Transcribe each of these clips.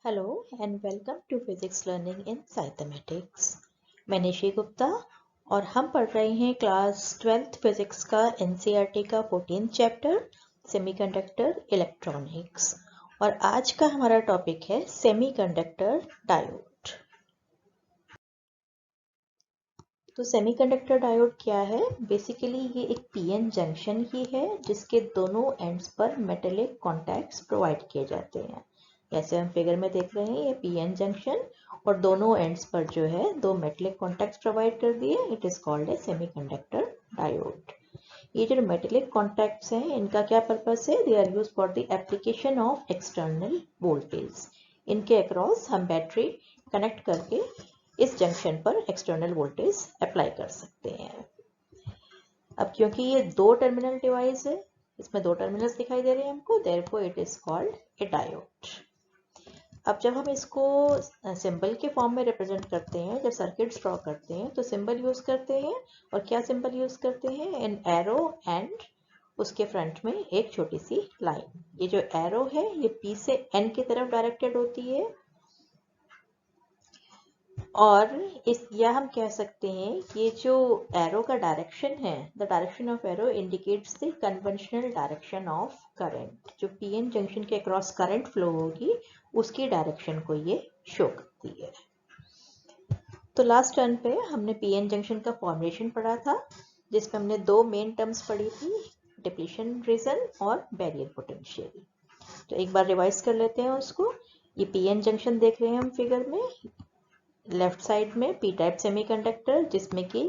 Hello and welcome to Physics Learning in Cytomatics। मैं निशी गुप्ता और हम पढ़ रहे हैं क्लास 12th फिजिक्स का एनसीईआरटी का 14th चैप्टर सेमीकंडक्टर इलेक्ट्रॉनिक्स और आज का हमारा टॉपिक है सेमीकंडक्टर डायोड। तो सेमीकंडक्टर डायोड क्या है? बेसिकली ये एक पीएन जंक्शन ही है जिसके दोनों एंड्स पर मेटेलिक कॉन्टैक्ट्स प्रोवाइड किए जाते हैं। जैसे हम फिगर में देख रहे हैं ये पीएन जंक्शन और दोनों एंड्स पर जो है दो मेटेलिक कॉन्टैक्ट्स प्रोवाइड कर दिए। It is called a semiconductor diode. ये जो मेटेलिक कॉन्टैक्ट्स हैं इनका क्या पर्पस है? They are used for the application of external voltage. इनके अक्रॉस हम बैटरी कनेक्ट करके इस जंक्शन पर एक्सटर्नल वोल्टेज अप्लाई कर सकते हैं। अब क्योंकि ये दो टर्मिनल डिवाइस है, इसमें दो टर्मिनल्स दिखाई दे रहे हैं हमको, therefore it is called A diode. अब जब हम इसको सिंबल के फॉर्म में रिप्रेजेंट करते हैं, जब सर्किट्स ड्रॉ करते हैं तो सिंबल यूज करते हैं। और क्या सिंबल यूज करते हैं? एन एरो एंड उसके फ्रंट में एक छोटी सी लाइन। ये जो एरो है ये पी से एन की तरफ डायरेक्टेड होती है और इस या हम कह सकते हैं ये जो एरो का डायरेक्शन है, the direction of arrow indicates the conventional direction of current. जो पीएन जंक्शन के अक्रॉस करंट फ्लो होगी उसकी डायरेक्शन को ये शो करती है। तो लास्ट टर्न पे हमने पीएन जंक्शन का फॉर्मेशन पढ़ा था जिसमें हमने दो मेन टर्म्स पढ़ी थी, डिप्लीशन रीजन और बैरियर पोटेंशियल। तो एक बार रिवाइज कर लेते हैं उसको। ये पीएन जंक्शन देख रहे हैं हम फिगर में, लेफ्ट साइड में पी टाइप सेमीकंडक्टर जिसमें कि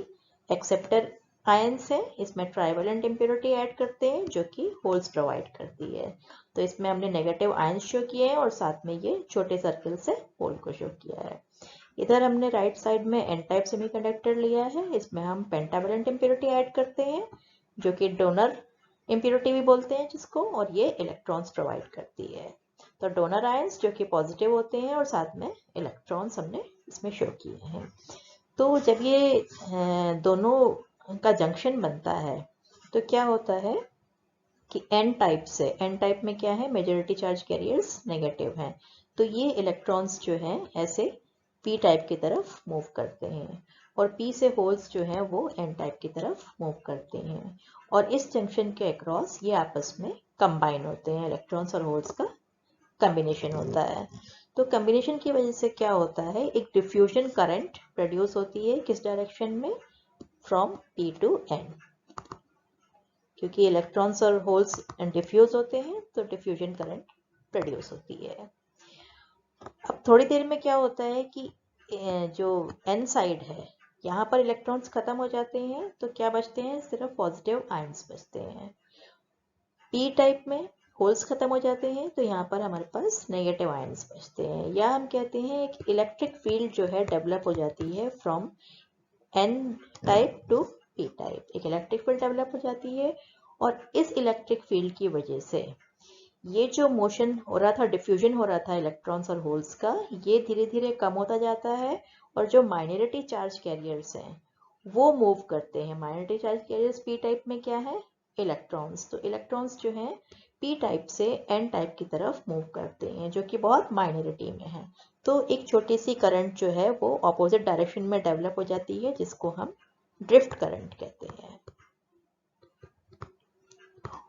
एक्सेप्टर आयंस है, इसमें ट्राइवेलेंट इम्प्योरिटी ऐड करते हैं जो कि होल्स प्रोवाइड करती है। तो इसमें हमने नेगेटिव आयंस शो किए हैं और साथ में ये छोटे सर्कल से होल को शो किया है। इधर हमने राइट साइड में एन टाइप सेमीकंडक्टर लिया है, इसमें हम पेंटावेलेंट इम्प्योरिटी ऐड करते हैं जो कि डोनर इम्प्योरिटी भी बोलते हैं जिसको, और ये इलेक्ट्रॉन्स प्रोवाइड करती है। तो डोनर आयंस जो कि पॉजिटिव होते हैं और साथ में इलेक्ट्रॉन्स हमने इसमें शो किए हैं। तो जब ये दोनों का जंक्शन बनता है तो क्या होता है कि एन टाइप से, एन टाइप में क्या है? मेजॉरिटी चार्ज कैरियर्स नेगेटिव हैं, तो ये इलेक्ट्रॉन्स जो हैं ऐसे पी टाइप की तरफ मूव करते हैं और पी से होल्स जो हैं वो एन टाइप की तरफ मूव करते हैं और इस जंक्शन के अक्रॉस ये आपस में कंबाइन होते हैं। इलेक्ट्रॉन्स और होल्स का कॉम्बिनेशन होता है। तो कॉम्बिनेशन की वजह से क्या होता है? एक डिफ्यूजन करंट प्रोड्यूस होती है किस डायरेक्शन में? From P to N. क्योंकि इलेक्ट्रॉन्स और होल्स डिफ्यूज होते हैं तो डिफ्यूजन करंट प्रोड्यूस होती है। अब थोड़ी देर में क्या होता है कि जो एन साइड है यहाँ पर इलेक्ट्रॉन्स खत्म हो जाते हैं तो क्या बचते हैं? सिर्फ पॉजिटिव आयंस बचते हैं। पी टाइप में होल्स खत्म हो जाते हैं तो यहाँ पर हमारे पास नेगेटिव आयंस बचते हैं, या हम कहते हैं एक इलेक्ट्रिक फील्ड जो है डेवलप हो जाती है from N type to P type. एक इलेक्ट्रिक फील्ड डेवलप हो जाती है और इस इलेक्ट्रिक फील्ड की वजह से ये जो मोशन हो रहा था, डिफ्यूजन हो रहा था इलेक्ट्रॉन्स और होल्स का, ये धीरे धीरे कम होता जाता है और जो माइनॉरिटी चार्ज कैरियर्स हैं वो मूव करते हैं। Minority charge carriers P type में क्या है? इलेक्ट्रॉन्स। तो इलेक्ट्रॉन्स जो हैं पी टाइप से एन टाइप की तरफ मूव करते हैं जो कि बहुत माइनॉरिटी में है। तो एक छोटी सी करंट जो है वो ऑपोजिट डायरेक्शन में डेवलप हो जाती है जिसको हम ड्रिफ्ट करंट कहते हैं।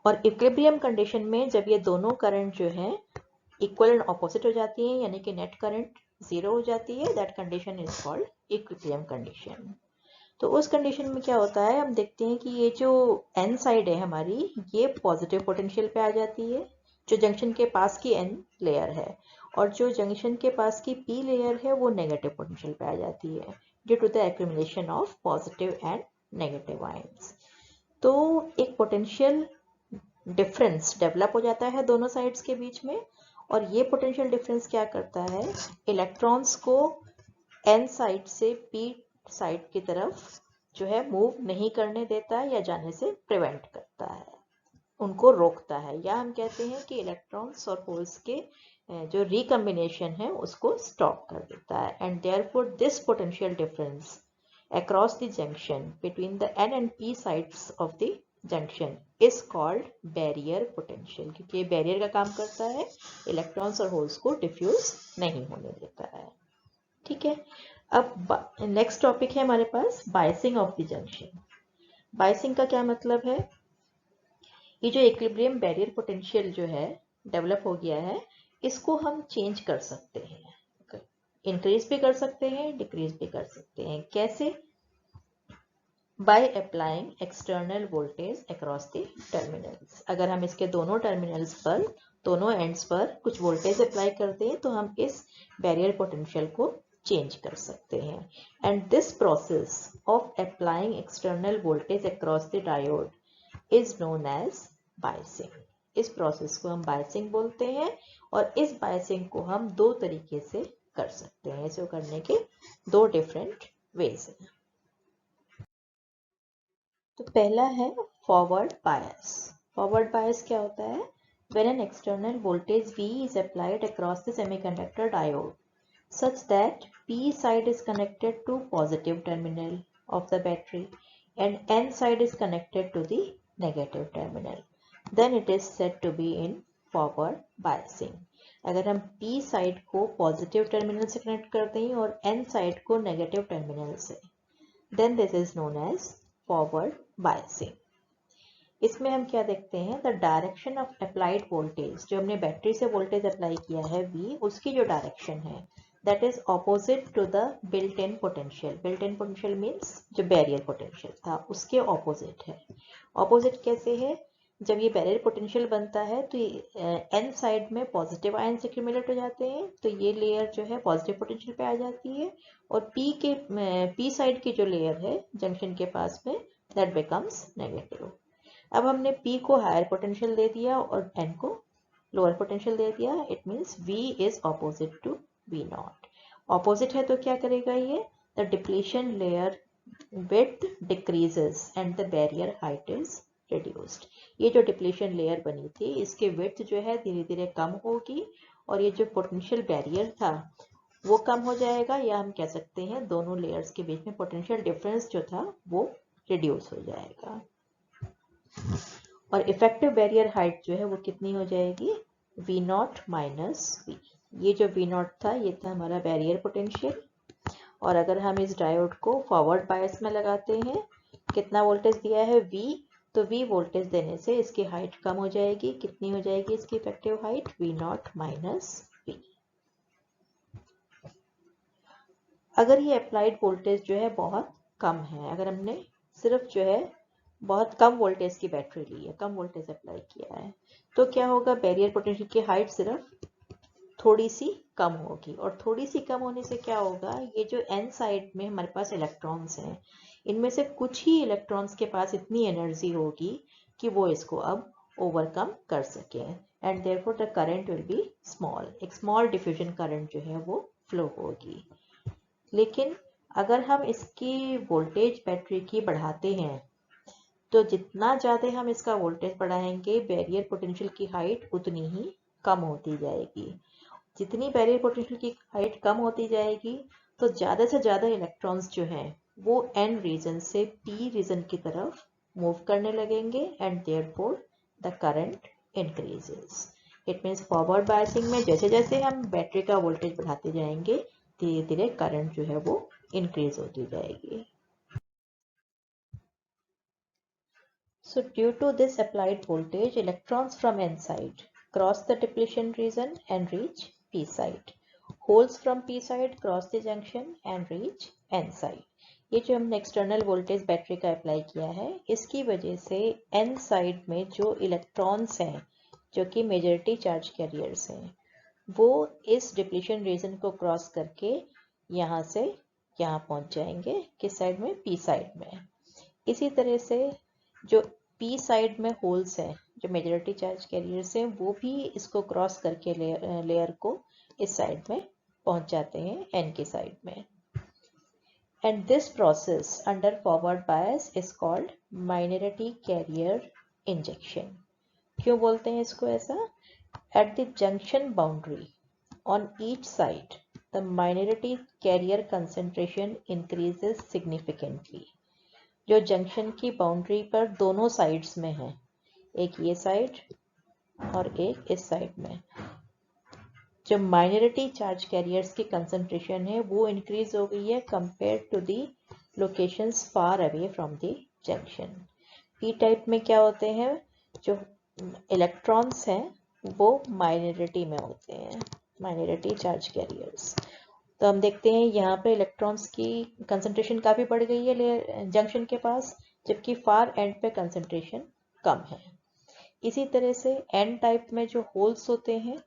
और इक्विलिब्रियम कंडीशन में जब ये दोनों करंट जो है इक्वल एंड ऑपोजिट हो जाती है, यानी कि नेट करंट जीरो हो जाती है, that condition is called equilibrium condition. तो उस कंडीशन में क्या होता है? हम देखते हैं कि ये जो एन साइड है हमारी ये पॉजिटिव पोटेंशियल पे आ जाती है जो जंक्शन के पास की एन लेयर है, और जो जंक्शन के पास की पी लेयर है वो नेगेटिव पोटेंशियल पे आ जाती है due to the accumulation of positive and negative ions. तो एक पोटेंशियल डिफरेंस डेवलप हो जाता है दोनों साइड्स के बीच में, और ये पोटेंशियल डिफरेंस क्या करता है? इलेक्ट्रॉन्स को एन साइड से पी साइड की तरफ जो है मूव नहीं करने देता है या जाने से प्रिवेंट करता है, उनको रोकता है, या हम कहते हैं कि इलेक्ट्रॉन्स और होल्स के जो रिकम्बिनेशन है उसको स्टॉप कर देता है। And therefore this potential difference across the junction between the N and P sides of the junction is called barrier potential, क्योंकि ये बैरियर का काम करता है, इलेक्ट्रॉन्स और होल्स को डिफ्यूज नहीं होने देता है। ठीक है, अब नेक्स्ट टॉपिक है हमारे पास biasing of the junction. Biasing का क्या मतलब है? ये जो इक्विलिब्रियम बैरियर पोटेंशियल जो है डेवलप हो गया है, इसको हम चेंज कर सकते हैं, इंक्रीज भी कर सकते हैं, डिक्रीज भी कर सकते हैं। कैसे? By applying external voltage across the terminals. अगर हम इसके दोनों टर्मिनल्स पर, दोनों एंड्स पर कुछ वोल्टेज अप्लाई करते हैं तो हम इस बैरियर पोटेंशियल को चेंज कर सकते हैं। And this process of applying external voltage across the diode is known as biasing. इस प्रोसेस को हम बायसिंग बोलते हैं, और इस बायसिंग को हम दो तरीके से कर सकते हैं। इसे करने के दो डिफरेंट वेज हैं। तो पहला है फॉरवर्ड बायस। फॉरवर्ड बायस क्या होता है? When an external voltage V is applied across the semiconductor diode such that P side is connected to positive terminal of the battery and N side is connected to the negative terminal, then it is said to be in forward biasing. अगर हम P side को positive terminal से connect करते हैं और N side को negative terminal से, then this is known as forward biasing. इसमें हम क्या देखते हैं? The direction of applied voltage, जो हमने बैटरी से वोल्टेज अप्लाई किया है V, उसकी जो डायरेक्शन है that is opposite to the built in potential. Built in potential means जो बैरियर पोटेंशियल था उसके ऑपोजिट है। ऑपोजिट कैसे है? जब ये बैरियर पोटेंशियल बनता है तो एन साइड में पॉजिटिव आयन से एक्यूमुलेट हो जाते हैं, तो ये लेयर जो है पॉजिटिव पोटेंशियल पे आ जाती है, और पी साइड की जो लेयर है जंक्शन के पास में, दैट बिकम्स नेगेटिव। अब हमने P को हायर पोटेंशियल दे दिया और N को लोअर पोटेंशियल दे दिया, it means V is opposite to V naught. Opposite है तो क्या करेगा ये? The depletion layer width decreases and the barrier height is reduced. ये जो डिप्लीशन लेयर बनी थी इसके विड्थ जो है धीरे धीरे कम होगी, और ये जो पोटेंशियल बैरियर था वो कम हो जाएगा, या हम कह सकते हैं दोनों लेयर्स के बीच में पोटेंशियल डिफरेंस जो था वो रिड्यूस हो जाएगा। और इफेक्टिव बैरियर हाइट जो है वो कितनी हो जाएगी? V not minus V। ये जो V नॉट था ये था हमारा बैरियर पोटेंशियल, और अगर हम इस डायोड को फॉरवर्ड बायस में लगाते हैं, कितना वोल्टेज दिया है V, तो V वोल्टेज देने से इसकी हाइट कम हो जाएगी। कितनी हो जाएगी इसकी effective height? V not minus V। अगर ये अप्लाइड वोल्टेज जो है बहुत कम है, अगर हमने सिर्फ जो है बहुत कम वोल्टेज की बैटरी ली है, कम वोल्टेज अप्लाई किया है, तो क्या होगा? बैरियर पोटेंशियल की हाइट सिर्फ थोड़ी सी कम होगी, और थोड़ी सी कम होने से क्या होगा? ये जो एन साइड में हमारे पास इलेक्ट्रॉन्स हैं, इनमें से कुछ ही इलेक्ट्रॉन्स के पास इतनी एनर्जी होगी कि वो इसको अब ओवरकम कर सके, and therefore the current will be small. एक स्मॉल डिफ्यूजन करंट जो है वो फ्लो होगी। लेकिन अगर हम इसकी वोल्टेज बैटरी की बढ़ाते हैं, तो जितना ज़्यादा हम इसका वोल्टेज बढ़ाएंगे बैरियर पोटेंशियल की हाइट उतनी ही कम होती जाएगी। जितनी बैरियर पोटेंशियल की हाइट कम होती जाएगी तो ज़्यादा से ज़्यादा इलेक्ट्रॉन्स जो हैं वो एन रीजन से पी रीजन की तरफ मूव करने लगेंगे, and therefore the current increases. It means forward biasing में जैसे जैसे हम बैटरी का वोल्टेज बढ़ाते जाएंगे धीरे धीरे करंट जो है वो इंक्रीज होती जाएगी। So due to this applied voltage, electrons from N side cross the depletion region and reach P side. Holes from P side cross the junction and reach N side. ये जो हमने external voltage battery का apply किया है, इसकी वजह से N side में जो इलेक्ट्रॉन्स हैं जो कि मेजॉरिटी चार्ज कैरियर्स हैं, वो इस डिप्लीशन रीजन को क्रॉस करके यहाँ से यहाँ पहुँच जाएंगे। किस साइड में? P साइड में। इसी तरह से जो P साइड में होल्स हैं जो मेजॉरिटी चार्ज कैरियर्स हैं, वो भी इसको क्रॉस करके लेयर को इस साइड में पहुंच जाते हैं N की साइड में। And this process under forward bias is called minority carrier injection. क्यों बोलते हैं इसको ऐसा? At the junction boundary on each side the minority carrier concentration increases significantly. जो जंक्शन की बाउंड्री पर दोनों साइड्स में है, एक ये साइड और एक इस साइड में, जो माइनॉरिटी चार्ज कैरियर्स की कंसंट्रेशन है वो इंक्रीज हो गई है compare to the locations far away from the junction. P type में क्या होते हैं, जो इलेक्ट्रॉन्स हैं वो माइनॉरिटी में होते हैं, माइनॉरिटी चार्ज कैरियर्स। तो हम देखते हैं यहाँ पे इलेक्ट्रॉन्स की कंसंट्रेशन काफ़ी बढ़ गई है जंक्शन के पास, जबकि फार एंड पे कंसंट्रेशन कम है। इसी तरह से एन टाइप में जो होल्स होते हैं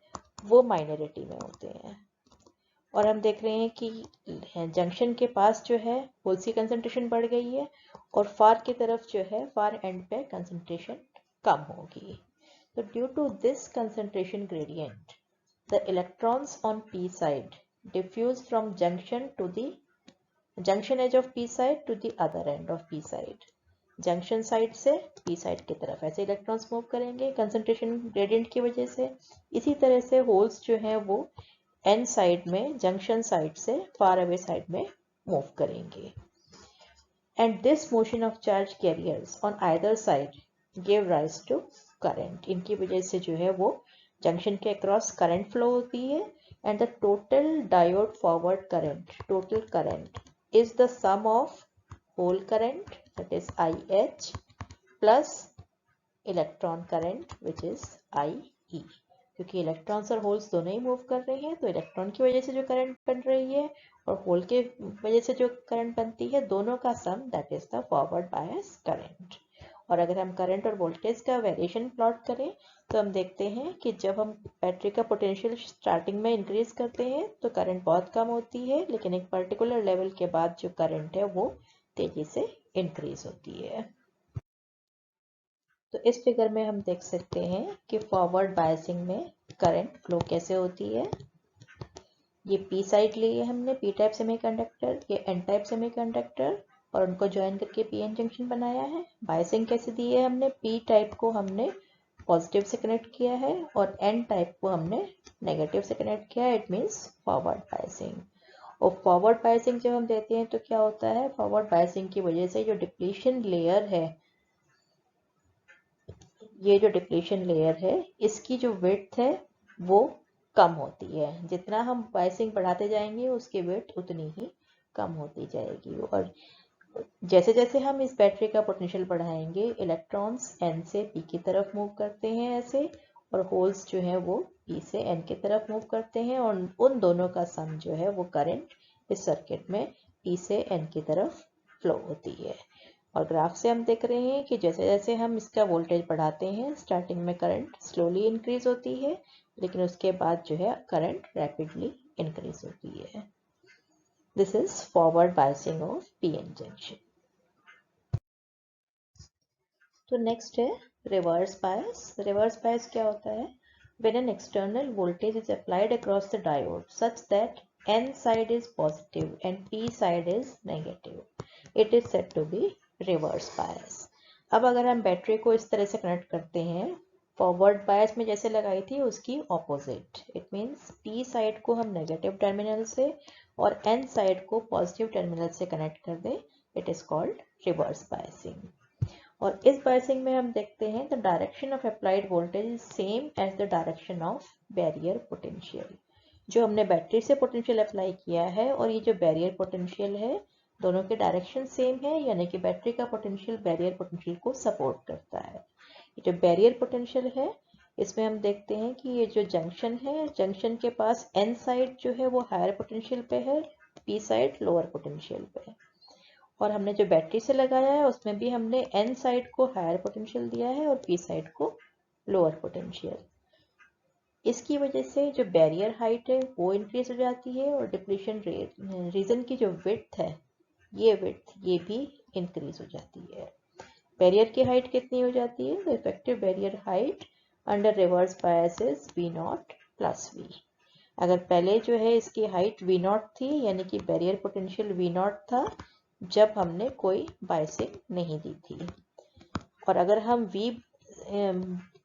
वो माइनॉरिटी में होते हैं, और हम देख रहे हैं कि जंक्शन के पास जो है होल्स की कंसंट्रेशन बढ़ गई है और फार की तरफ जो है फार एंड पे कंसंट्रेशन कम होगी। तो due to this concentration gradient the electrons on P side diffuse from junction to the junction edge of p side to the other end of p side। Junction side से p side की तरफ ऐसे electrons move करेंगे concentration gradient की वजह से। इसी तरह से होल्स जो हैं वो n साइड में जंक्शन साइड से फार अवे साइड में मूव करेंगे। And this motion of charge carriers on either side give rise to current. इनकी वजह से जो है वो जंक्शन के अक्रॉस करंट फ्लो होती है, and the total diode forward total current is the sum of hole current, that is IH, plus electron current which is IE। क्योंकि इलेक्ट्रॉन्स और होल्स दोनों ही मूव कर रहे हैं तो इलेक्ट्रॉन की वजह से जो करंट बन रही है और होल के वजह से जो करंट बनती है, दोनों का sum that is the forward bias current. और अगर हम करंट और वोल्टेज का वेरिएशन प्लॉट करें तो हम देखते हैं कि जब हम बैटरी का पोटेंशियल स्टार्टिंग में इंक्रीज करते हैं तो करंट बहुत कम होती है, लेकिन एक पर्टिकुलर लेवल के बाद जो करंट है वो तेजी से इंक्रीज होती है। तो इस फिगर में हम देख सकते हैं कि फॉरवर्ड बायसिंग में करंट फ्लो कैसे होती है। ये पी साइड ली है हमने, पी टाइप सेमीकंडक्टर, ये एन टाइप सेमीकंडक्टर, और उनको ज्वाइन करके पी एन जंक्शन बनाया है। बायसिंग कैसे दी है हमने, पी टाइप को हमने पॉजिटिव से कनेक्ट किया है और एन टाइप को हमने नेगेटिव से कनेक्ट किया है, इट मीन्स फॉरवर्ड बायसिंग। और फॉरवर्ड बायसिंग जब हम देते हैं तो क्या होता है, फॉरवर्ड बायसिंग की वजह से जो डिप्लीशन लेयर है, ये जो डिप्लीशन लेयर है इसकी जो विड्थ है वो कम होती है। जितना हम बायसिंग बढ़ाते जाएंगे उसकी विड्थ उतनी ही कम होती जाएगी। और जैसे जैसे हम इस बैटरी का पोटेंशियल बढ़ाएंगे, इलेक्ट्रॉन्स n से p की तरफ मूव करते हैं ऐसे, और होल्स जो है वो p से n की तरफ मूव करते हैं, और उन दोनों का सम जो है वो करंट इस सर्किट में p से n की तरफ फ्लो होती है। और ग्राफ से हम देख रहे हैं कि जैसे जैसे हम इसका वोल्टेज बढ़ाते हैं, स्टार्टिंग में करंट स्लोली इंक्रीज होती है, लेकिन उसके बाद जो है करंट रैपिडली इंक्रीज होती है। This is forward biasing of PN junction. तो नेक्स्ट है रिवर्स बायस। रिवर्स बायस क्या होता है, when an external voltage is applied across the diode such that N side is positive and P side is negative, it is said to be reverse bias। अब अगर हम battery को इस तरह से कनेक्ट करते हैं, फॉरवर्ड बायस में जैसे लगाई थी उसकी opposite, it means P side को हम नेगेटिव टर्मिनल से और N साइड को पॉजिटिव टर्मिनल से कनेक्ट कर दें, it is called reverse biasing. और इस बायसिंग में हम देखते हैं the direction of applied voltage is same as the direction of barrier potential. जो हमने बैटरी से पोटेंशियल अप्लाई किया है और ये जो बैरियर पोटेंशियल है, दोनों के डायरेक्शन सेम है, यानी कि बैटरी का पोटेंशियल बैरियर पोटेंशियल को सपोर्ट करता है। ये जो बैरियर पोटेंशियल है इसमें हम देखते हैं कि ये जो जंक्शन है, जंक्शन के पास एन साइड जो है वो हायर पोटेंशियल पे है, पी साइड लोअर पोटेंशियल पे है। और हमने जो बैटरी से लगाया है उसमें भी हमने एन साइड को हायर पोटेंशियल दिया है और पी साइड को लोअर पोटेंशियल। इसकी वजह से जो बैरियर हाइट है वो इंक्रीज हो जाती है और डिप्लीशन रीजन की जो विड्थ है, ये विड्थ ये भी इंक्रीज हो जाती है। बैरियर की हाइट कितनी हो जाती है, तो effective barrier height under reverse bias is V0 plus V। अगर पहले जो है इसकी हाइट V0 थी, यानी कि बैरियर पोटेंशियल V0 था जब हमने कोई बायसिंग नहीं दी थी, और अगर हम V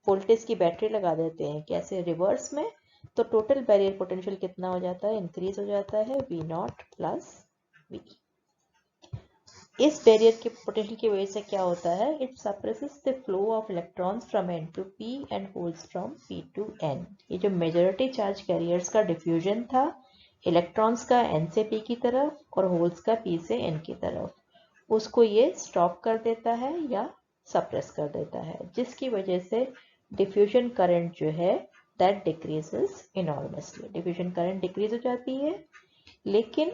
वोल्टेज की बैटरी लगा देते हैं कैसे रिवर्स में, तो टोटल बैरियर पोटेंशियल कितना हो जाता है, इंक्रीज हो जाता है V0 प्लस V। इस बैरियर के पोटेंशियल की वजह से क्या होता है, it suppresses the flow of electrons from n to p and holes from p to n। ये जो मेजॉरिटी चार्ज कैरियर्स का डिफ्यूजन था इलेक्ट्रॉन्स का n से p की तरफ और होल्स का p से n की तरफ, उसको ये स्टॉप कर देता है या सप्रेस कर देता है, जिसकी वजह से डिफ्यूजन करंट जो है that decreases enormously. Diffusion current decrease हो जाती है, लेकिन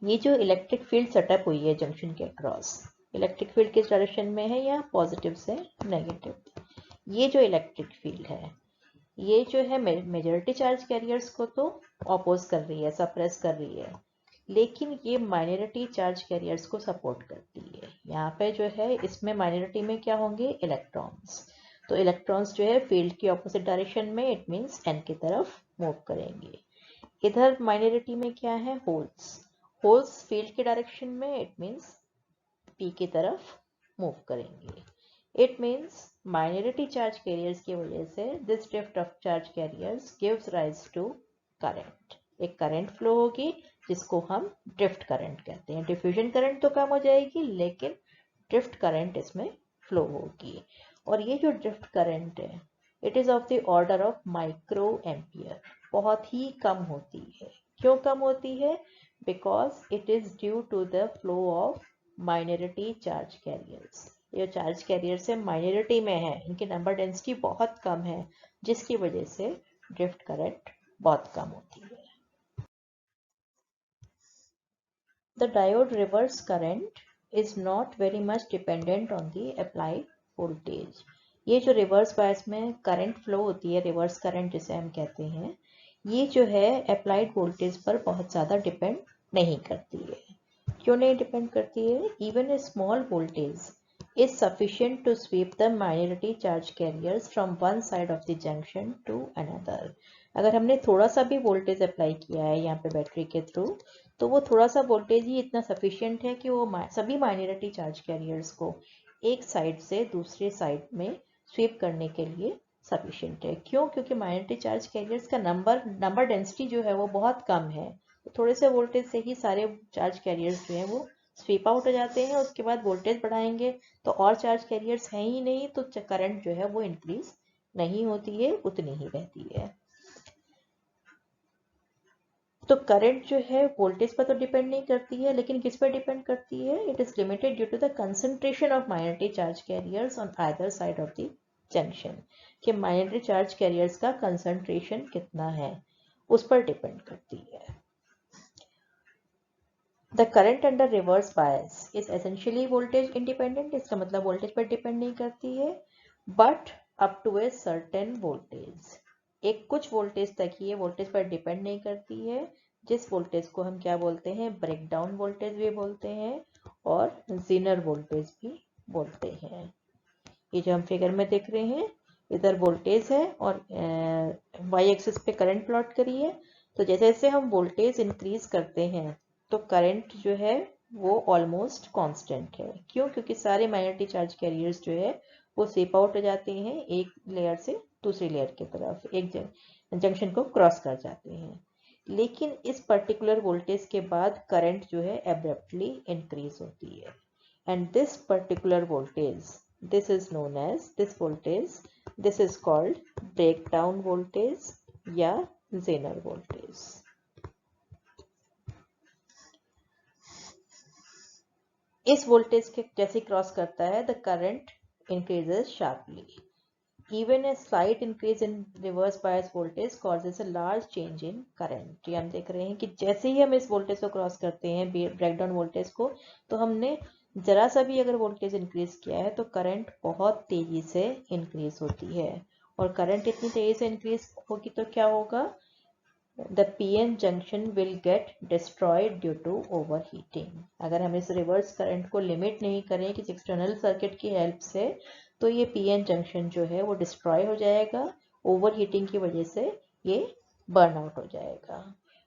ये जो इलेक्ट्रिक फील्ड सेटअप हुई है जंक्शन के अक्रॉस, इलेक्ट्रिक फील्ड किस डायरेक्शन में है, या पॉजिटिव से नेगेटिव। ये जो इलेक्ट्रिक फील्ड है ये जो है मेजॉरिटी चार्ज कैरियर्स को तो ऑपोज कर रही है, सप्रेस कर रही है, लेकिन ये माइनॉरिटी चार्ज कैरियर्स को सपोर्ट करती है। यहाँ पे जो है इसमें माइनॉरिटी में क्या होंगे, इलेक्ट्रॉन्स। तो इलेक्ट्रॉन्स जो है फील्ड की ऑपोजिट डायरेक्शन में, इट मीन्स n की तरफ मूव करेंगे। इधर माइनॉरिटी में क्या है, होल्स। होल्स फील्ड के डायरेक्शन में, इट मीन्स p की तरफ मूव करेंगे। It means minority charge carriers की वजह से this drift of charge carriers gives rise to current. एक करंट फ्लो होगी जिसको हम ड्रिफ्ट करंट कहते हैं। डिफ्यूजन करंट तो कम हो जाएगी, लेकिन ड्रिफ्ट करंट इसमें फ्लो होगी। और ये जो ड्रिफ्ट करंट है it is of the order of micro ampere, बहुत ही कम होती है। क्यों कम होती है, because it is due to the flow of minority charge carriers. ये चार्ज कैरियर्स है माइनॉरिटी में है, इनकी नंबर डेंसिटी बहुत कम है, जिसकी वजह से ड्रिफ्ट करंट बहुत कम होती है। The diode reverse current is not very much dependent on the applied voltage. ये जो रिवर्स बायस में करंट फ्लो होती है, रिवर्स करंट जिसे हम कहते हैं, ये जो है अप्लाइड वोल्टेज पर बहुत ज़्यादा डिपेंड नहीं करती है। क्यों नहीं डिपेंड करती है, even a small voltage is sufficient to sweep the minority charge carriers from one side of the junction to another. अगर हमने थोड़ा सा भी वोल्टेज अप्लाई किया है यहाँ पे बैटरी के थ्रू, तो वो थोड़ा सा वोल्टेज ही इतना सफिशिएंट है कि वो सभी माइनॉरिटी चार्ज कैरियर्स को एक साइड से दूसरे साइड में स्वीप करने के लिए सफिशिएंट है। क्यों, क्योंकि माइनॉरिटी चार्ज कैरियर्स का नंबर डेंसिटी जो है वो बहुत कम है। तो थोड़े से वोल्टेज से ही सारे चार्ज कैरियर्स जो है वो स्वीप आउट हो जाते हैं। उसके बाद वोल्टेज बढ़ाएंगे तो और चार्ज कैरियर्स हैं ही नहीं, तो करंट जो है वो इंक्रीज नहीं होती है, उतनी ही रहती है। तो करंट जो है वोल्टेज पर तो डिपेंड नहीं करती है, लेकिन किस पर डिपेंड करती है, it is limited due to the concentration of minority charge carriers on either side of the junction. कि माइनॉरिटी चार्ज कैरियर्स का कंसंट्रेशन कितना है उस पर डिपेंड करती है। The current under reverse bias is essentially voltage independent, इसका मतलब वोल्टेज पर डिपेंड नहीं करती है, but up to a certain voltage, एक कुछ वोल्टेज तक ही ये वोल्टेज पर डिपेंड नहीं करती है, जिस वोल्टेज को हम क्या बोलते हैं, ब्रेकडाउन वोल्टेज भी बोलते हैं और जीनर वोल्टेज भी बोलते हैं। ये जो हम फिगर में देख रहे हैं, इधर वोल्टेज है और वाई एक्सिस पे करंट प्लॉट करी है। तो जैसे जैसे हम वोल्टेज इंक्रीज करते हैं तो करंट जो है वो ऑलमोस्ट कांस्टेंट है। क्यों, क्योंकि सारे माइनॉरिटी चार्ज कैरियर्स जो है वो स्वीप आउट हो जाते हैं एक लेयर से दूसरी लेयर की तरफ, एक जंक्शन को क्रॉस कर जाते हैं। लेकिन इस पर्टिकुलर वोल्टेज के बाद करंट जो है एब्रप्टली इंक्रीज होती है, and this particular voltage, this is known as this is called breakdown voltage या zener voltage। इस वोल्टेज के जैसे क्रॉस करता है the current increases sharply. Even a slight increase in reverse bias voltage causes a large change in current. ये हम देख रहे हैं कि जैसे ही हम इस वोल्टेज को क्रॉस करते हैं ब्रेकडाउन वोल्टेज को, तो हमने जरा सा भी अगर वोल्टेज इंक्रीज किया है तो करंट बहुत तेजी से इंक्रीज होती है। और करंट इतनी तेजी से इंक्रीज होगी तो क्या होगा, the PN junction will get destroyed due to overheating। अगर हम इस रिवर्स करंट को लिमिट नहीं करें किसी एक्सटर्नल सर्किट की हेल्प से, तो ये PN जंक्शन जो है वो डिस्ट्रॉय हो जाएगा, ओवरहीटिंग की वजह से ये बर्न आउट हो जाएगा।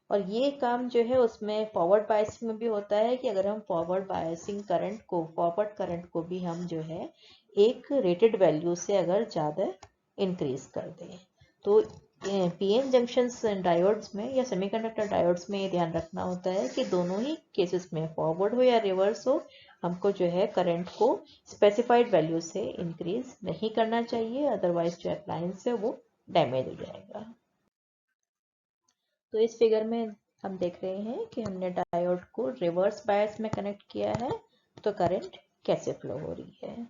और ये काम जो है उसमें फॉरवर्ड बायसिंग में भी होता है कि अगर हम फॉरवर्ड बायसिंग करंट को, फॉरवर्ड करंट को भी हम जो है एक रेटेड वैल्यू से अगर ज़्यादा इंक्रीज कर दें, तो पीएन जंक्शंस डायोड्स में या सेमीकंडक्टर डायोड्स में ये ध्यान रखना होता है कि दोनों ही केसेस में फॉरवर्ड हो या रिवर्स हो, हमको जो है करंट को स्पेसिफाइड वैल्यू से इंक्रीज नहीं करना चाहिए, अदरवाइज जो अप्लायंस है वो डैमेज हो जाएगा। तो इस फिगर में हम देख रहे हैं कि हमने डायोड को रिवर्स बायस में कनेक्ट किया है, तो करंट कैसे फ्लो हो रही है।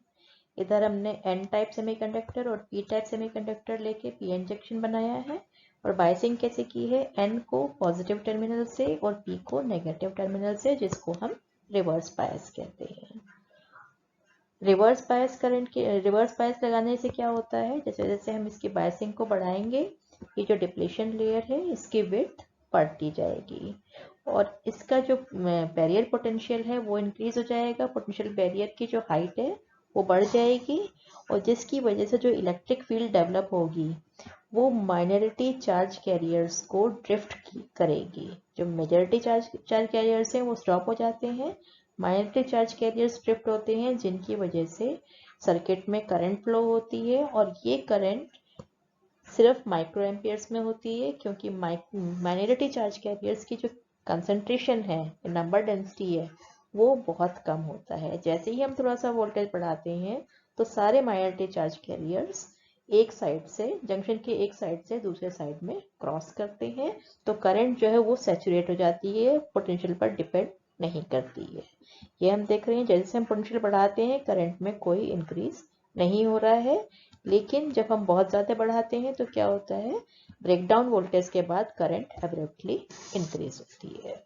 इधर हमने एन टाइप सेमीकंडक्टर और पी टाइप सेमीकंडक्टर लेके पीएन जंक्शन बनाया है, और बायसिंग कैसे की है, एन को पॉजिटिव टर्मिनल से और पी को नेगेटिव टर्मिनल से, जिसको हम रिवर्स बायस कहते हैं। रिवर्स बायस करंट के रिवर्स बायस लगाने से क्या होता है, जैसे जैसे हम इसकी बायसिंग को बढ़ाएंगे, ये जो डिप्लीशन लेयर है इसकी विड्थ बढ़ती जाएगी और इसका जो बैरियर पोटेंशियल है वो इंक्रीज हो जाएगा, पोटेंशियल बैरियर की जो हाइट है वो बढ़ जाएगी, और जिसकी वजह से जो इलेक्ट्रिक फील्ड डेवलप होगी वो माइनॉरिटी चार्ज कैरियर्स को ड्रिफ्ट करेगी। जो मेजॉरिटी चार्ज कैरियर्स हैं वो स्टॉप हो जाते हैं, माइनॉरिटी चार्ज कैरियर्स ड्रिफ्ट होते हैं, जिनकी वजह से सर्किट में करंट फ्लो होती है, और ये करंट सिर्फ माइक्रो एम्पियर्स में होती है, क्योंकि माइनॉरिटी चार्ज कैरियर्स की जो कंसंट्रेशन है, नंबर डेंसिटी है, वो बहुत कम होता है। जैसे ही हम थोड़ा सा वोल्टेज बढ़ाते हैं तो सारे माइनॉरिटी चार्ज कैरियर्स एक साइड से, जंक्शन के एक साइड से दूसरे साइड में क्रॉस करते हैं, तो करंट जो है वो सैचुरेट हो जाती है, पोटेंशियल पर डिपेंड नहीं करती है। ये हम देख रहे हैं, जैसे हम पोटेंशियल बढ़ाते हैं करंट में कोई इंक्रीज नहीं हो रहा है, लेकिन जब हम बहुत ज़्यादा बढ़ाते हैं तो क्या होता है, ब्रेकडाउन वोल्टेज के बाद करंट एब्रप्टली इंक्रीज होती है।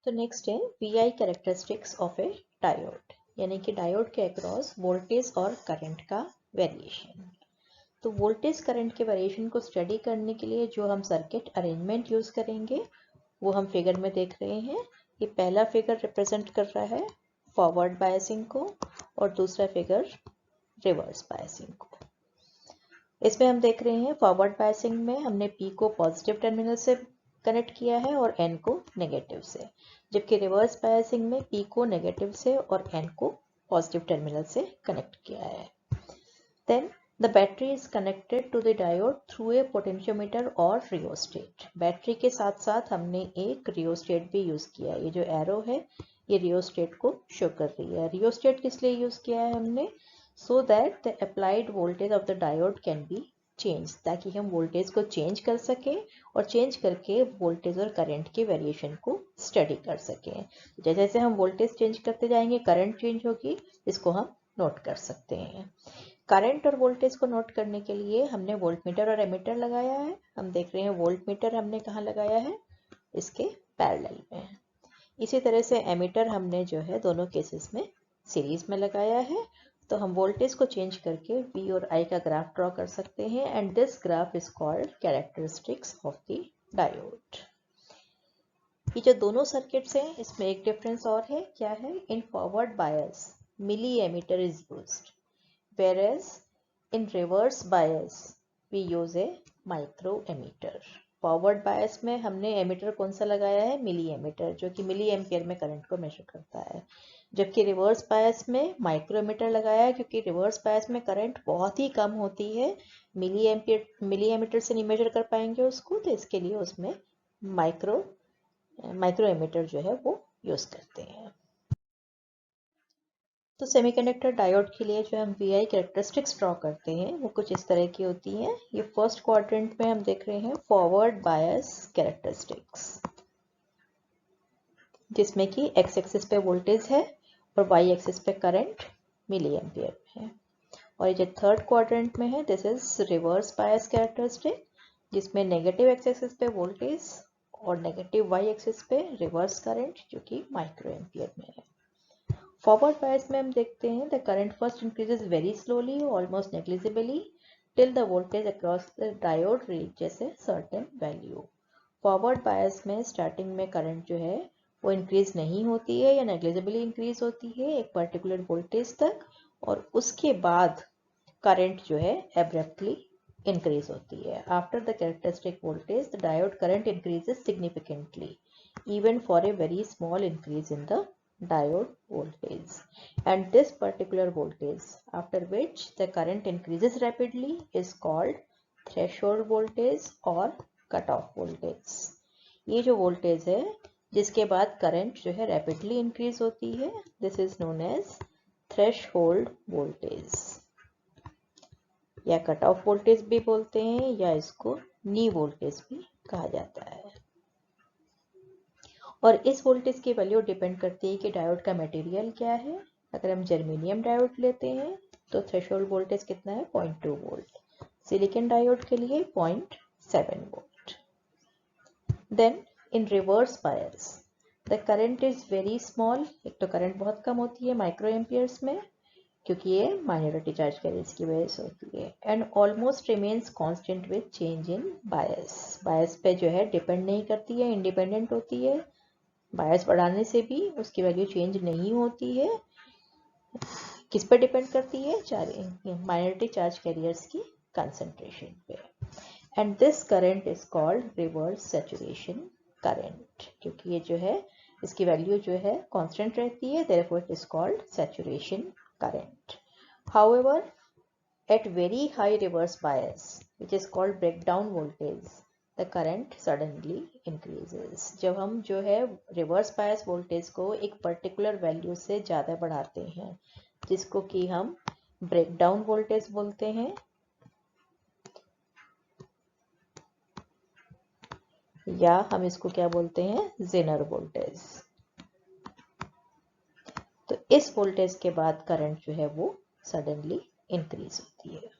तो नेक्स्ट है VI characteristics of A diode, यानी कि डायोड के अक्रॉस वोल्टेज और करंट का वेरिएशन। तो वोल्टेज करंट के वेरिएशन को स्टडी करने के लिए जो हम सर्किट अरेंजमेंट यूज करेंगे वो हम फिगर में देख रहे हैं। ये पहला फिगर रिप्रेजेंट कर रहा है फॉरवर्ड बायसिंग को, और दूसरा फिगर रिवर्स बायसिंग को। इसमें हम देख रहे हैं फॉरवर्ड बायसिंग में हमने P को पॉजिटिव टर्मिनल से कनेक्ट किया है और N को नेगेटिव से, जबकि रिवर्स बायसिंग में P को नेगेटिव से और N को पॉजिटिव टर्मिनल से कनेक्ट किया है। Then the battery is connected to the diode through a potentiometer और रियोस्टेट। बैटरी के साथ साथ हमने एक रियोस्टेट भी यूज किया है। ये जो एरो है ये रियोस्टेट को शो कर रही है। रियोस्टेट किस लिए यूज किया है हमने, so that the applied voltage of the diode can be changed, ताकि हम वोल्टेज को चेंज कर सकें और चेंज करके वोल्टेज और करंट के वेरिएशन को स्टडी कर सकें। जैसे जैसे हम वोल्टेज चेंज करते जाएंगे करंट चेंज होगी, इसको हम नोट कर सकते हैं। करंट और वोल्टेज को नोट करने के लिए हमने वोल्टमीटर और एमीटर लगाया है। हम देख रहे हैं वोल्टमीटर हमने कहाँ लगाया है, इसके पैरेलल में। इसी तरह से एमीटर हमने जो है दोनों केसेस में सीरीज में लगाया है। तो हम वोल्टेज को चेंज करके V और I का ग्राफ ड्रॉ कर सकते हैं, and this graph is called characteristics of the diode. ये जो दोनों सर्किट्स हैं इसमें एक डिफरेंस और है, क्या है, in forward bias milli ammeter is used, whereas in reverse bias we use a micro emitter। Forward bias में हमने एमीटर कौन सा लगाया है, मिली एमीटर, जो कि मिली एम्पियर में करंट को मेजर करता है, जबकि रिवर्स बायस में माइक्रो एमीटर लगाया है, क्योंकि रिवर्स बायस में करंट बहुत ही कम होती है, मिली एमीटर से नहीं मेजर कर पाएंगे उसको, तो इसके लिए उसमें माइक्रो एमीटर जो है वो यूज करते हैं। तो सेमीकंडक्टर डायोड के लिए जो हम VI कैरेक्टरिस्टिक्स ड्रॉ करते हैं वो कुछ इस तरह की होती हैं। ये फर्स्ट क्वाड्रेंट में हम देख रहे हैं फॉरवर्ड बायस कैरेक्टरिस्टिक्स, जिसमें कि x एक्सिस पे वोल्टेज है और y एक्सिस पे करंट मिली एम्पियर में है। और ये जो थर्ड क्वाड्रेंट में है this is reverse bias characteristic, जिसमें नेगेटिव x एक्सिस पे वोल्टेज और नेगेटिव y एक्सिस पे रिवर्स करंट, जो कि माइक्रो एम्पियर में है। फॉरवर्ड बायस में हम देखते हैं the current first increases very slowly, almost negligibly, till the voltage across the diode reaches a certain value. Forward bias में स्टार्टिंग में करंट जो है वो इंक्रीज नहीं होती है या नेग्लिजिबली इंक्रीज होती है एक पर्टिकुलर वोल्टेज तक, और उसके बाद करंट जो है एब्रप्टली इंक्रीज होती है। After the characteristic voltage the diode current increases significantly even for a very small increase in the diode voltage, and this particular voltage after which the current increases rapidly is called threshold voltage or cut off voltage. ये जो voltage है जिसके बाद current जो है rapidly increase होती है, this is known as threshold voltage, या कट ऑफ वोल्टेज भी बोलते हैं, या इसको नी वोल्टेज भी कहा जाता है। और इस वोल्टेज की वैल्यू डिपेंड करती है कि डायोड का मटेरियल क्या है। अगर हम जर्मेनियम डायोड लेते हैं तो थ्रेशोल्ड वोल्टेज कितना है, 0.2 वोल्ट। सिलिकॉन डायोड के लिए 0.7 volt. Then in reverse bias the current is very small. एक तो करंट बहुत कम होती है माइक्रो एम्पियर्स में, क्योंकि ये माइनॉरिटी चार्ज कैरियर्स की वजह से होती है, and almost remains constant with change in bias. Bias पे जो है डिपेंड नहीं करती है, इंडिपेंडेंट होती है। बायस बढ़ाने से भी उसकी वैल्यू चेंज नहीं होती है। किस पर डिपेंड करती है, माइनॉरिटी चार्ज कैरियर्स की कंसंट्रेशन पे। And this current is called reverse saturation current, क्योंकि ये जो है इसकी वैल्यू जो है कांस्टेंट रहती है, therefore it is called saturation current. However at very high reverse bias which is called breakdown voltage the current suddenly increases. जब हम जो है रिवर्स बायस वोल्टेज को एक पर्टिकुलर वैल्यू से ज़्यादा बढ़ाते हैं, जिसको कि हम ब्रेकडाउन वोल्टेज बोलते हैं, या हम इसको क्या बोलते हैं, जेनर वोल्टेज, तो इस वोल्टेज के बाद करंट जो है वो सडनली इंक्रीज होती है।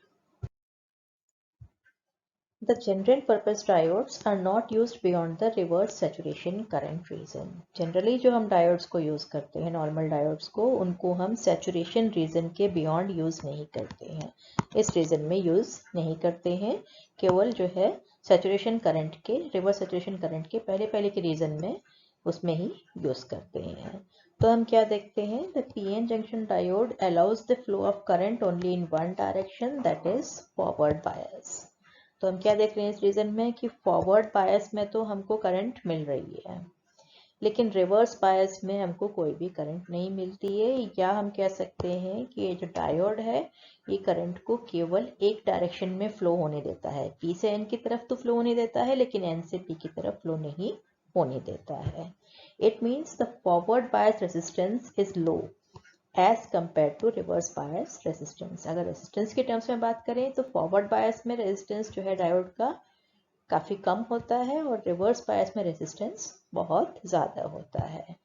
The general purpose diodes are not used beyond the reverse saturation current region. Generally जो हम diodes को use करते हैं, normal diodes को, उनको हम saturation region के beyond use नहीं करते हैं, इस region में use नहीं करते हैं, केवल जो है saturation current के, reverse saturation current के पहले के region में उसमें ही use करते हैं। तो हम क्या देखते हैं, the PN junction diode allows the flow of current only in one direction, that is forward bias। तो हम क्या देख रहे हैं इस रीजन में कि फॉरवर्ड बायस में तो हमको करंट मिल रही है, लेकिन रिवर्स बायस में हमको कोई भी करंट नहीं मिलती है, या हम कह सकते हैं कि ये जो डायोड है ये करंट को केवल एक डायरेक्शन में फ्लो होने देता है। पी से एन की तरफ तो फ्लो होने देता है, लेकिन एन से पी की तरफ फ्लो नहीं होने देता है। It means the forward bias resistance is low as compare to reverse bias resistance. अगर रेजिस्टेंस के टर्म्स में बात करें तो फॉरवर्ड बायस में रेजिस्टेंस जो है डायोड का काफ़ी कम होता है, और रिवर्स बायस में रेजिस्टेंस बहुत ज़्यादा होता है।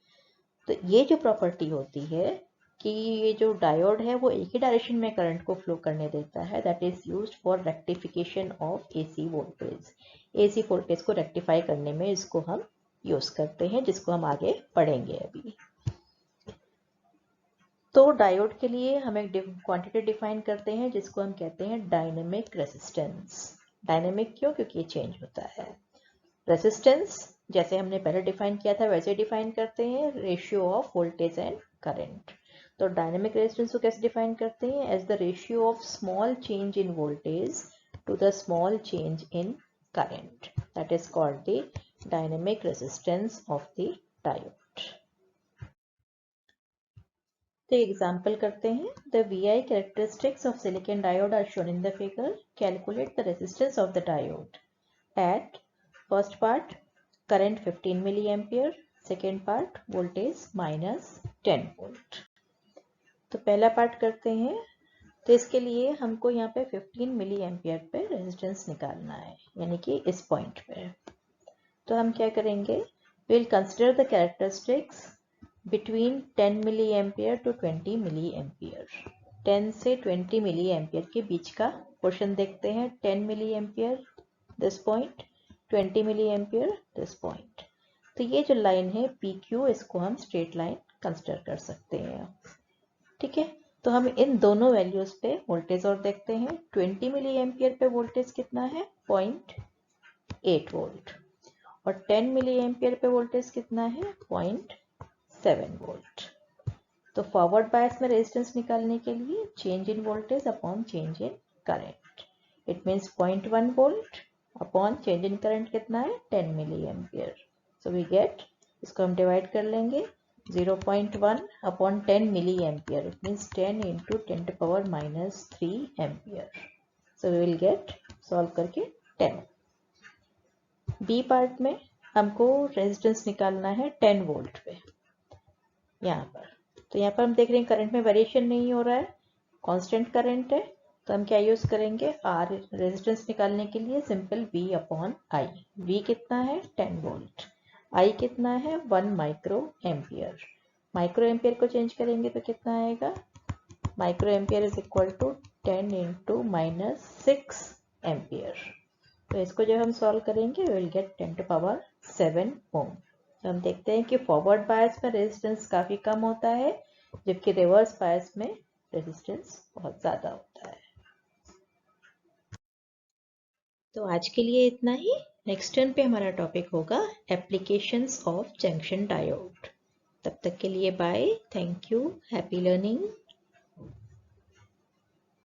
तो ये जो प्रॉपर्टी होती है कि ये जो डायोड है वो एक ही डायरेक्शन में करंट को फ्लो करने देता है, that is used for rectification of AC voltage. AC voltage को रेक्टिफाई करने में इसको हम यूज़ करते हैं, जिसको हम आगे पढ़ेंगे अभी। तो डायोड के लिए हम एक क्वांटिटी डिफाइन करते हैं जिसको हम कहते हैं डायनेमिक रेजिस्टेंस। डायनेमिक क्यों, क्योंकि ये चेंज होता है। रेजिस्टेंस जैसे हमने पहले डिफाइन किया था वैसे डिफाइन करते हैं, ratio of voltage and current. तो डायनेमिक रेजिस्टेंस को कैसे डिफाइन करते हैं, as the ratio of small change in voltage to the small change in current, that is called the dynamic resistance of the diode. तो example करते हैं, the VI characteristics of silicon diode are shown in the figure. Calculate the resistance of the diode at first part current 15 milliampere, second part voltage minus 10 volt। तो पहला part करते हैं, तो इसके लिए हमको यहाँ पे 15 मिली एम्पियर पे रेजिस्टेंस निकालना है, यानी कि इस पॉइंट पे। तो हम क्या करेंगे, we'll consider the characteristics between 10 milliampere to 20 milliampere। 10 से 20 milliampere के बीच का पोर्शन देखते हैं, 10 milliampere this point, 20 milliampere this point। तो ये जो लाइन है PQ, इसको हम स्ट्रेट लाइन कंसिडर कर सकते हैं, ठीक है। तो हम इन दोनों वैल्यूज पे वोल्टेज और देखते हैं। 20 milliampere पे वोल्टेज कितना है, 0.8 वोल्ट, और 10 milliampere पे वोल्टेज कितना है, 0.7 वोल्ट। तो फॉरवर्ड बायस में रेजिस्टेंस निकालने के लिए change in voltage upon change in current, it means 0.1 volt upon change in current कितना है, 10 milli ampere. So we get, इसको हम डिवाइड कर लेंगे, 0.1 upon 10 milliampere. It means 10 into 10 to power minus 3 ampere. So we will get solve करके 10. B part में हमको resistance निकालना है 10 वोल्ट पे यहाँ पर. तो यहाँ पर हम देख रहे हैं करंट में वेरिएशन नहीं हो रहा है, कांस्टेंट करंट है. तो हम क्या यूज करेंगे, आर रेजिस्टेंस निकालने के लिए simple V upon I. V कितना है 10 वोल्ट, I कितना है 1 माइक्रो एम्पियर. माइक्रो एम्पियर को चेंज करेंगे तो कितना आएगा, micro ampere is equal to 10 into minus 6 ampere. तो इसको जब हम सॉल्व करेंगे we will get 10 to power 7 ohm. तो हम देखते हैं कि फॉरवर्ड बायस में रेजिस्टेंस काफ़ी कम होता है, जबकि रिवर्स बायस में रेजिस्टेंस बहुत ज़्यादा होता है. तो आज के लिए इतना ही. नेक्स्ट टर्न पे हमारा टॉपिक होगा एप्लीकेशंस ऑफ जंक्शन डायोड. तब तक के लिए bye. Thank you. Happy learning.